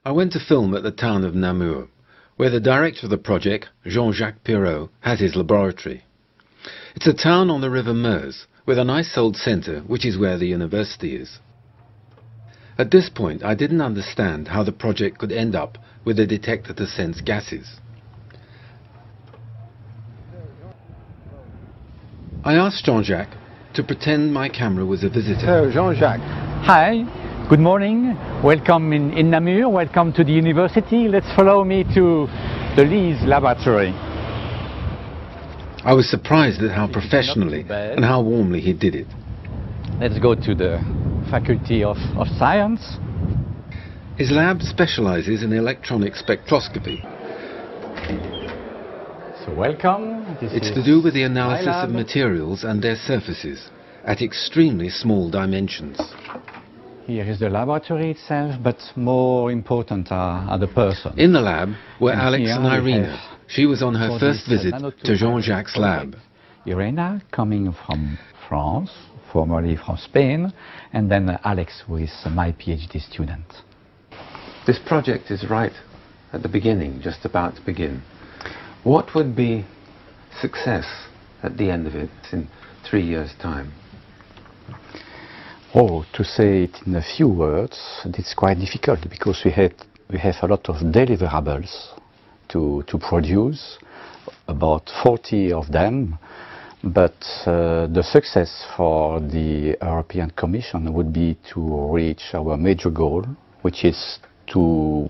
I went to film at the town of Namur, where the director of the project, Jean-Jacques Pirot, has his laboratory. It's a town on the river Meuse, with a nice old centre, which is where the university is. At this point, I didn't understand how the project could end up with a detector to sense gases. I asked Jean-Jacques to pretend my camera was a visitor. So, Jean-Jacques. Hi, good morning. Welcome in Namur. Welcome to the university. Let's follow me to the Lise laboratory. I was surprised at how professionally and how warmly he did it. Let's go to the Faculty of Science. His lab specializes in electronic spectroscopy. So welcome. It's to do with the analysis of materials and their surfaces at extremely small dimensions. Here is the laboratory itself, but more important are the persons. In the lab were Alex and Irina. She was on her first visit to Jean-Jacques' lab. Irina, coming from France, formerly from Spain, and then Alex, who is my PhD student. This project is right at the beginning, just about to begin. What would be success at the end of it in 3 years' time? Oh, to say it in a few words, it's quite difficult because we have a lot of deliverables to produce, about 40 of them, but the success for the European Commission would be to reach our major goal, which is to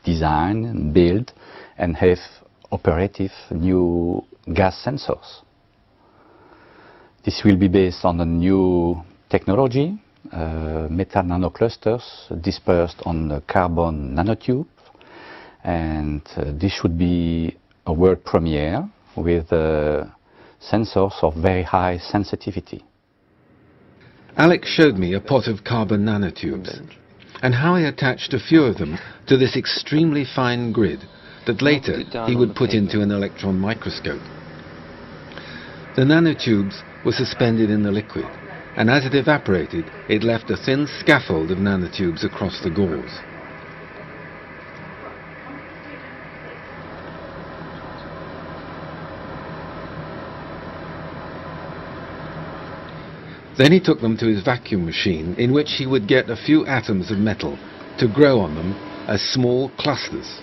design, build, and have operative new gas sensors. This will be based on a new technology, metal nanoclusters dispersed on the carbon nanotube, and this should be a world premiere with sensors of very high sensitivity. Alex showed me a pot of carbon nanotubes and how he attached a few of them to this extremely fine grid that later he would put into an electron microscope. The nanotubes were suspended in the liquid, and as it evaporated, it left a thin scaffold of nanotubes across the gauze. Then he took them to his vacuum machine, in which he would get a few atoms of metal to grow on them as small clusters.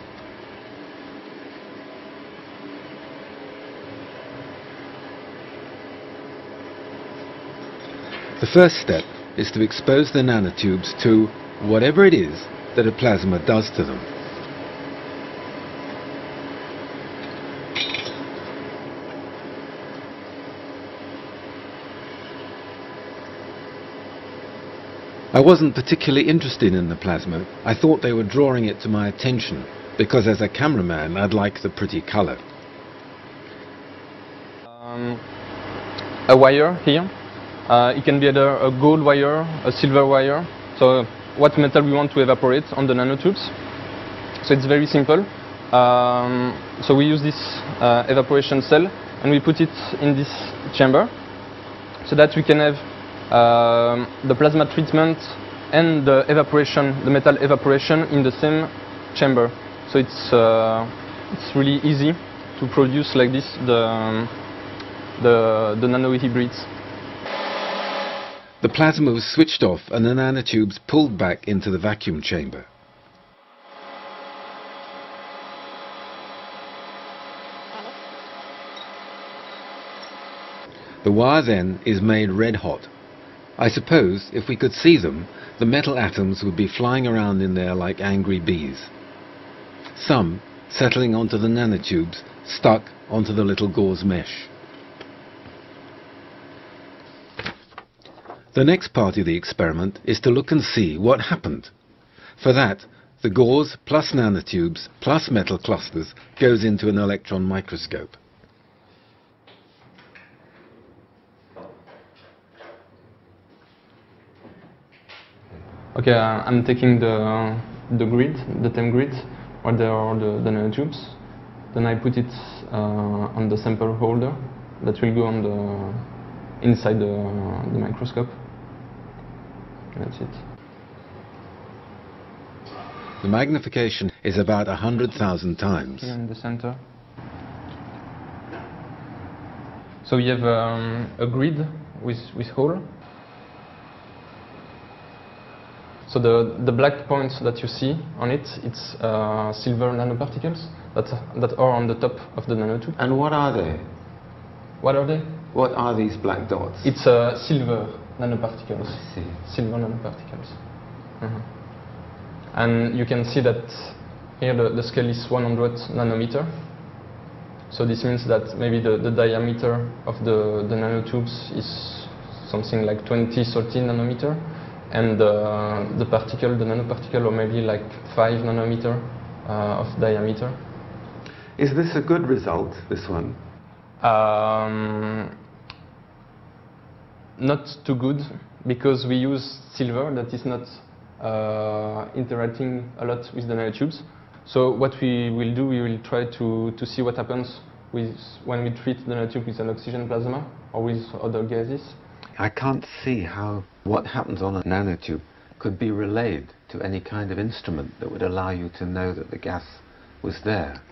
The first step is to expose the nanotubes to whatever it is that a plasma does to them. I wasn't particularly interested in the plasma. I thought they were drawing it to my attention because as a cameraman I'd like the pretty color. A wire here. It can be either a gold wire, a silver wire. So what metal we want to evaporate on the nanotubes. So it's very simple. So we use this evaporation cell and we put it in this chamber so that we can have the plasma treatment and the evaporation, the metal evaporation in the same chamber. So it's really easy to produce like this the nano2hybrids. The plasma was switched off and the nanotubes pulled back into the vacuum chamber. The wire then is made red hot. I suppose if we could see them, the metal atoms would be flying around in there like angry bees. Some settling onto the nanotubes, stuck onto the little gauze mesh. The next part of the experiment is to look and see what happened. For that, the gauze plus nanotubes plus metal clusters goes into an electron microscope. Okay, I'm taking the grid, the time grid, where there are the nanotubes. Then I put it on the sample holder that will go on inside the microscope. That's it. The magnification is about 100,000 times. Here in the center. So you have a grid with hole. So the black points that you see on it, it's silver nanoparticles that are on the top of the nanotube. And what are they? What are they? What are these black dots? It's silver nanoparticles. I see. Silver nanoparticles. And you can see that here the scale is 100 nanometer. So this means that maybe the diameter of the nanotubes is something like 20, 30 nanometer. And the nanoparticle, or maybe like 5 nanometer of diameter. Is this a good result, this one? Not too good, because we use silver that is not interacting a lot with the nanotubes. So what we will do, we will try to see what happens when we treat the nanotube with an oxygen plasma or with other gases. I can't see how what happens on a nanotube could be relayed to any kind of instrument that would allow you to know that the gas was there.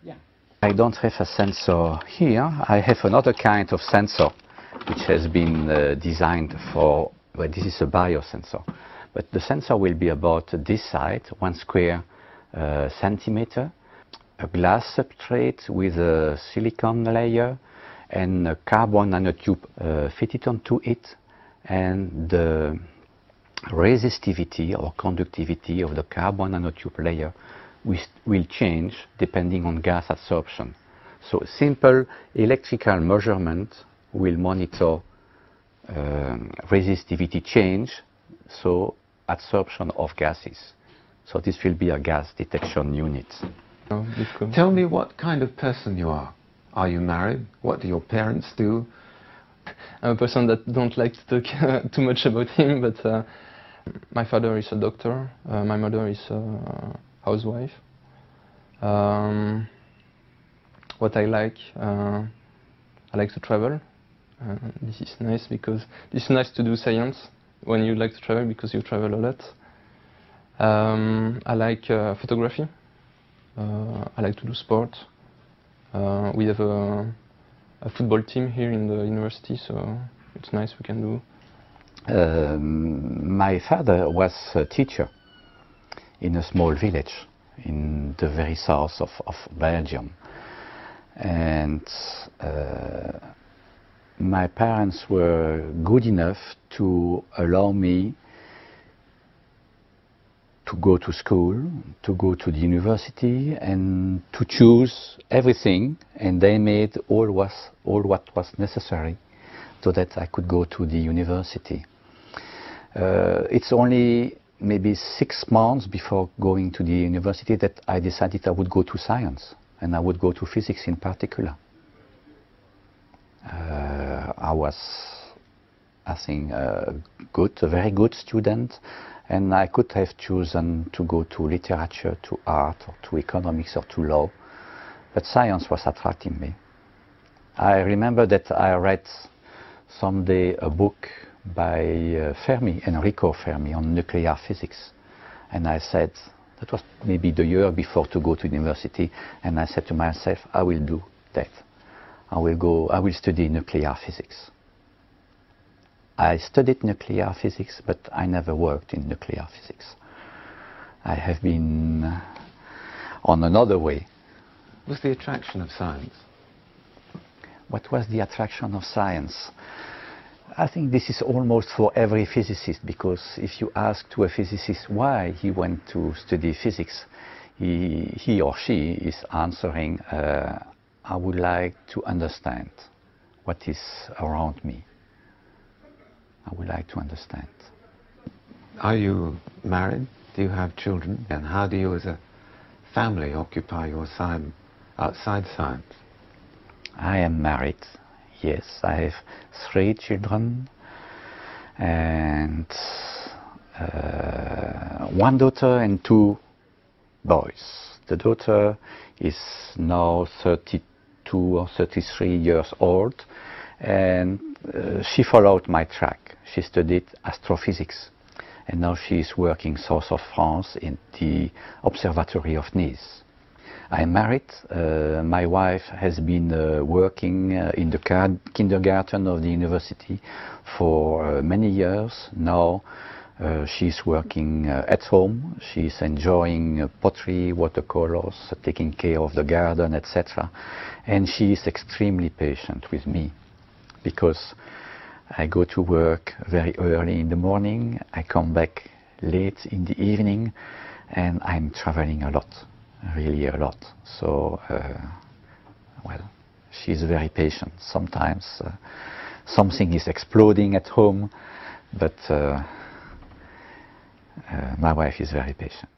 Yeah. I don't have a sensor here. I have another kind of sensor which has been designed for, well, this is a biosensor. But the sensor will be about this side, 1 square centimeter, a glass substrate with a silicon layer and a carbon nanotube fitted onto it, and the resistivity or conductivity of the carbon nanotube layer will change depending on gas absorption. So simple electrical measurement will monitor resistivity change, so absorption of gases. So this will be a gas detection unit. Oh, tell me what kind of person you are. Are you married? What do your parents do? I'm a person that don't like to talk too much about him, but my father is a doctor, my mother is a housewife. What I like to travel. This is nice because it's nice to do science when you like to travel, because you travel a lot. I like photography. I like to do sport. We have a football team here in the university, so it's nice we can do. My father was a teacher in a small village in the very south of Belgium. And my parents were good enough to allow me to go to school, to go to the university, and to choose everything, and they made all what was necessary so that I could go to the university. It's only maybe 6 months before going to the university that I decided I would go to science, and I would go to physics in particular. I was, I think, a very good student, and I could have chosen to go to literature, to art, or to economics, or to law, but science was attracting me. I remember that I read someday a book by Fermi, Enrico Fermi, on nuclear physics, and I said, that was maybe the year before to go to university, and I said to myself, I will do that. I will study nuclear physics. I studied nuclear physics, but I never worked in nuclear physics. I have been on another way. What's the attraction of science? What was the attraction of science? I think this is almost for every physicist, because if you ask to a physicist why he went to study physics, he or she is answering, I would like to understand what is around me. I would like to understand. Are you married? Do you have children? And how do you as a family occupy your time outside science? I am married, yes. I have 3 children and 1 daughter and 2 boys. The daughter is now 32 or 33 years old, and she followed my track. She studied astrophysics, and now she is working south of France in the observatory of Nice. I'm married. My wife has been working in the kindergarten of the university for many years. Now she's working at home. She's enjoying pottery, watercolors, taking care of the garden, etc. And she is extremely patient with me because I go to work very early in the morning, I come back late in the evening, and I'm traveling a lot. Really a lot. So, well, she's very patient. Sometimes something is exploding at home, but my wife is very patient.